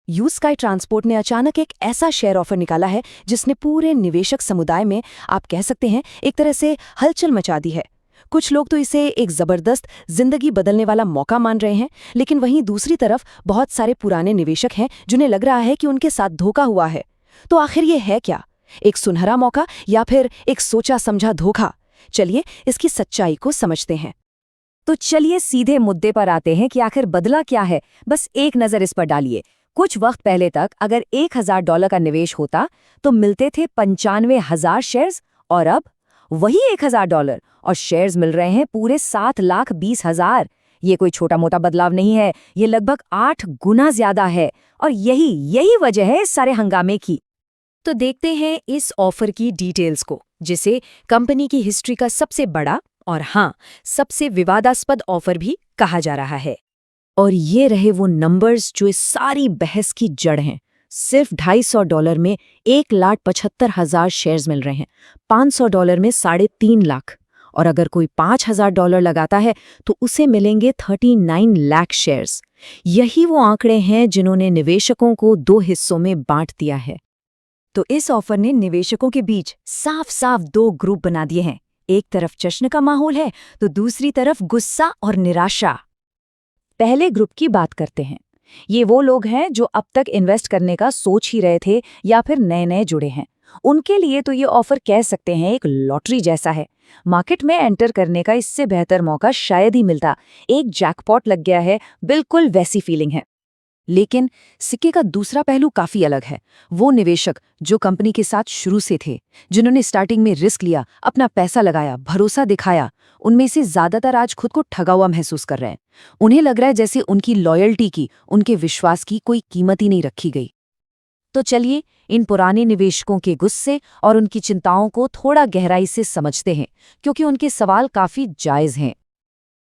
You sky transport ने अचानक एक ऐसा शेयर ऑफर निकाला है जिसने पूरे निवेशक समुदाय में, आप कह सकते हैं, एक तरह से हलचल मचा दी है। कुछ लोग तो इसे एक जबरदस्त जिंदगी बदलने वाला मौका मान रहे हैं, लेकिन वहीं दूसरी तरफ बहुत सारे पुराने निवेशक हैं जिन्हें लग रहा है कि उनके साथ धोखा हुआ है। तो आखिर ये है क्या? एक सुनहरा मौका या फिर एक सोचा समझा धोखा? चलिए इसकी सच्चाई को समझते हैं। तो चलिए सीधे मुद्दे पर आते हैं कि आखिर बदला क्या है। बस एक नज़र इस पर डालिए। कुछ वक्त पहले तक अगर $1000 का निवेश होता तो मिलते थे 95,000 शेयर्स, और अब वही $1000 और शेयर्स मिल रहे हैं पूरे 7,20,000। ये कोई छोटा मोटा बदलाव नहीं है, ये लगभग 8 गुना ज्यादा है। और यही वजह है इस सारे हंगामे की। तो देखते हैं इस ऑफर की डिटेल्स को, जिसे कंपनी की हिस्ट्री का सबसे बड़ा और हाँ, सबसे विवादास्पद ऑफर भी कहा जा रहा है। और ये रहे वो नंबर्स जो इस सारी बहस की जड़ हैं। सिर्फ $250 में 1,75,000 शेयर्स मिल रहे हैं, $500 में 3.5 लाख, और अगर कोई $5,000 लगाता है तो उसे मिलेंगे 39 लाख शेयर्स। यही वो आंकड़े हैं जिन्होंने निवेशकों को 2 हिस्सों में बांट दिया है। तो इस ऑफर ने निवेशकों के बीच साफ साफ 2 ग्रुप बना दिए हैं। एक तरफ जश्न का माहौल है तो दूसरी तरफ गुस्सा और निराशा। पहले ग्रुप की बात करते हैं। ये वो लोग हैं जो अब तक इन्वेस्ट करने का सोच ही रहे थे या फिर नए जुड़े हैं। उनके लिए तो ये ऑफर कह सकते हैं एक लॉटरी जैसा है। मार्केट में एंटर करने का इससे बेहतर मौका शायद ही मिलता। एक जैकपॉट लग गया है, बिल्कुल वैसी फीलिंग है। लेकिन सिक्के का दूसरा पहलू काफी अलग है। वो निवेशक जो कंपनी के साथ शुरू से थे, जिन्होंने स्टार्टिंग में रिस्क लिया, अपना पैसा लगाया, भरोसा दिखाया, उनमें से ज्यादातर आज खुद को ठगा हुआ महसूस कर रहे हैं। उन्हें लग रहा है जैसे उनकी लॉयल्टी की, उनके विश्वास की कोई कीमत ही नहीं रखी गई। तो चलिए इन पुराने निवेशकों के गुस्से और उनकी चिंताओं को थोड़ा गहराई से समझते हैं, क्योंकि उनके सवाल काफी जायज हैं।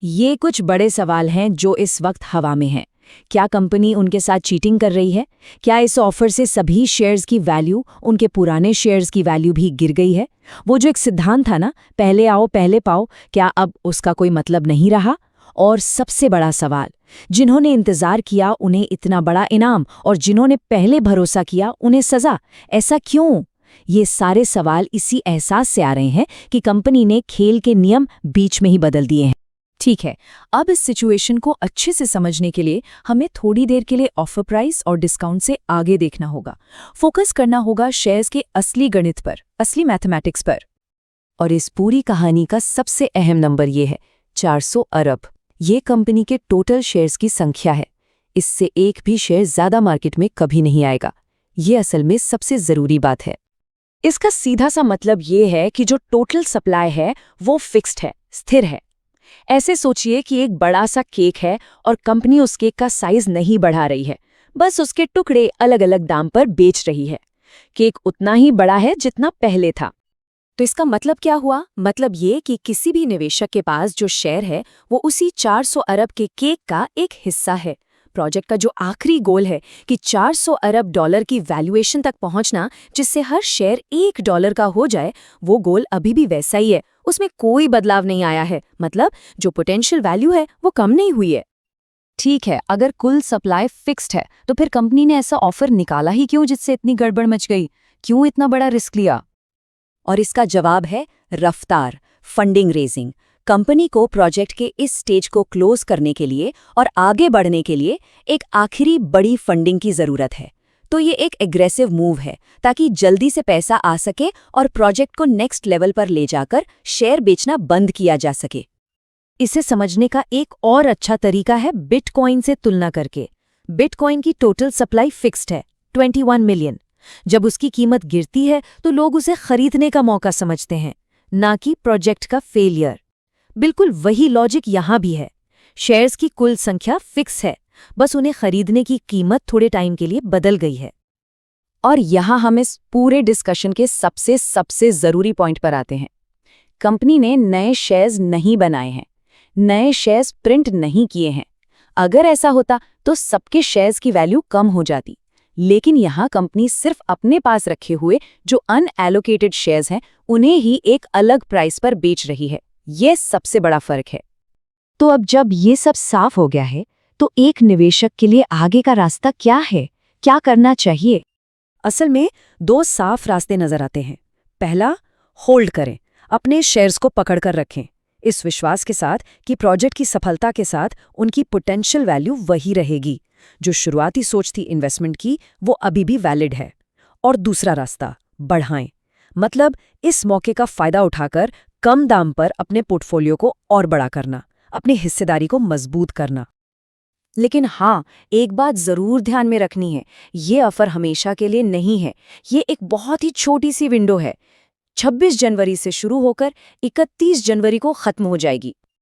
ये कुछ बड़े सवाल हैं जो इस वक्त हवा में हैं। क्या कंपनी उनके साथ चीटिंग कर रही है? क्या इस ऑफर से सभी शेयर्स की वैल्यू, उनके पुराने शेयर्स की वैल्यू भी गिर गई है? वो जो एक सिद्धांत था ना, पहले आओ पहले पाओ, क्या अब उसका कोई मतलब नहीं रहा? और सबसे बड़ा सवाल, जिन्होंने इंतजार किया उन्हें इतना बड़ा इनाम, और जिन्होंने पहले भरोसा किया उन्हें सजा, ऐसा क्यों? ये सारे सवाल इसी एहसास से आ रहे हैं कि कंपनी ने खेल के नियम बीच में ही बदल दिए हैं। ठीक है, अब इस सिचुएशन को अच्छे से समझने के लिए हमें थोड़ी देर के लिए ऑफर प्राइस और डिस्काउंट से आगे देखना होगा। फोकस करना होगा शेयर्स के असली गणित पर, असली मैथमेटिक्स पर। और इस पूरी कहानी का सबसे अहम नंबर ये है, 400 अरब। ये कंपनी के टोटल शेयर्स की संख्या है। इससे एक भी शेयर ज्यादा मार्केट में कभी नहीं आएगा। ये असल में सबसे जरूरी बात है। इसका सीधा सा मतलब ये है कि जो टोटल सप्लाई है वो फिक्स्ड है, स्थिर है। ऐसे सोचिए कि एक बड़ा सा केक है और कंपनी उस केक का साइज नहीं बढ़ा रही है, बस उसके टुकड़े अलग अलग दाम पर बेच रही है। केक उतना ही बड़ा है जितना पहले था। तो इसका मतलब क्या हुआ? मतलब ये कि किसी भी निवेशक के पास जो शेयर है वो उसी 400 अरब के केक का एक हिस्सा है। प्रोजेक्ट का जो आखिरी गोल है कि $400 अरब की वैल्यूएशन तक पहुंचना, जिससे हर शेयर $1 का हो जाए, वो गोल अभी भी वैसा ही है। उसमें कोई बदलाव नहीं आया है। मतलब जो पोटेंशियल वैल्यू है वो कम नहीं हुई है। ठीक है, अगर कुल सप्लाई फिक्स्ड है तो फिर कंपनी ने ऐसा ऑफर निकाला ही क्यों जिससे इतनी गड़बड़ मच गई? क्यों इतना बड़ा रिस्क लिया? और इसका जवाब है रफ्तार, फंडिंग रेजिंग। कंपनी को प्रोजेक्ट के इस स्टेज को क्लोज करने के लिए और आगे बढ़ने के लिए एक आखिरी बड़ी फंडिंग की जरूरत है। तो ये एक एग्रेसिव मूव है ताकि जल्दी से पैसा आ सके और प्रोजेक्ट को नेक्स्ट लेवल पर ले जाकर शेयर बेचना बंद किया जा सके। इसे समझने का एक और अच्छा तरीका है बिटकॉइन से तुलना करके। बिटकॉइन की टोटल सप्लाई फिक्स्ड है, 21 मिलियन। जब उसकी कीमत गिरती है तो लोग उसे खरीदने का मौका समझते हैं, ना कि प्रोजेक्ट का फेलियर। बिल्कुल वही लॉजिक यहां भी है। शेयर्स की कुल संख्या फिक्स है, बस उन्हें खरीदने की कीमत थोड़े टाइम के लिए बदल गई है। और यहां हम इस पूरे डिस्कशन के सबसे जरूरी पॉइंट पर आते हैं। कंपनी ने नए शेयर्स नहीं बनाए हैं, नए शेयर्स प्रिंट नहीं किए हैं। अगर ऐसा होता तो सबके शेयर्स की वैल्यू कम हो जाती। लेकिन यहां कंपनी सिर्फ अपने पास रखे हुए जो अनएलोकेटेड शेयर्स हैं उन्हें ही एक अलग प्राइस पर बेच रही है। यह सबसे बड़ा फर्क है। तो अब जब ये सब साफ हो गया है तो एक निवेशक के लिए आगे का रास्ता क्या है? क्या करना चाहिए? असल में 2 साफ रास्ते नजर आते हैं। पहला, होल्ड करें, अपने शेयर्स को पकड़ कर रखें, इस विश्वास के साथ कि प्रोजेक्ट की सफलता के साथ उनकी पोटेंशियल वैल्यू वही रहेगी। जो शुरुआती सोच थी इन्वेस्टमेंट की, वो अभी भी वैलिड है। और दूसरा रास्ता, बढ़ाएं, मतलब इस मौके का फायदा उठाकर कम दाम पर अपने पोर्टफोलियो को और बड़ा करना, अपनी हिस्सेदारी को मजबूत करना। लेकिन हाँ, एक बात जरूर ध्यान में रखनी है, ये ऑफर हमेशा के लिए नहीं है। ये एक बहुत ही छोटी सी विंडो है। 26 जनवरी से शुरू होकर 31 जनवरी को खत्म हो जाएगी।